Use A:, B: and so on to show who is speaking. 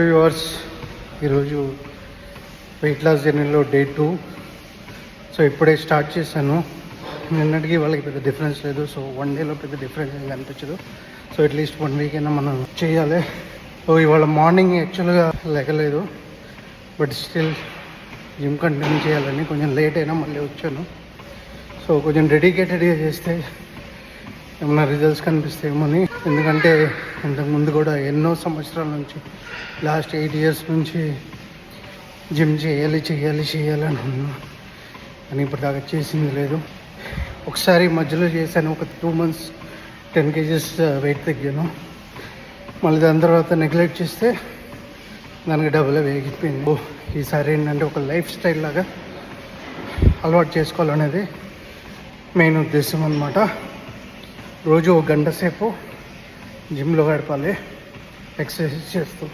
A: Viewers, ఈరోజు weight loss జర్నీలో day 2. So ఇప్పుడే స్టార్ట్ చేశాను. నిన్నటికి వాళ్ళకి పెద్ద డిఫరెన్స్ లేదు. సో 1 డేలో పెద్ద డిఫరెన్స్ ఏం కనిపించదు. సో అట్లీస్ట్ 1 వీక్ అయినా మనం చేయాలి. సో ఇవాళ మార్నింగ్ యాక్చువల్గా లెగలేదు, బట్ స్టిల్ జిమ్ కంటిన్యూ చేయాలని కొంచెం లేట్ అయినా మళ్ళీ వచ్చాను. సో కొంచెం డెడికేటెడ్గా చేస్తే ఏమన్నా రిజల్ట్స్ కనిపిస్తాయేమోని. ఎందుకంటే ఇంతకుముందు కూడా ఎన్నో సంవత్సరాల నుంచి, లాస్ట్ 8 years నుంచి జిమ్ చేయాలి అని ఉన్నాను, అని ఇప్పటిదాకా చేసింది లేదు. ఒకసారి మధ్యలో చేశాను, ఒక 2 months 10 kgs వెయిట్ తగ్గాను. మళ్ళీ దాని తర్వాత నెగ్లెక్ట్ చేస్తే దానికి డబుల్ వేగిపోయింది. ఈసారి ఏంటంటే ఒక లైఫ్ స్టైల్ లాగా అలవాటు చేసుకోవాలనేది మెయిన్ ఉద్దేశం అన్నమాట. రోజు 1 గంట సేపు జిమ్లో గడపాలి, ఎక్సర్సైజ్ చేస్తూ.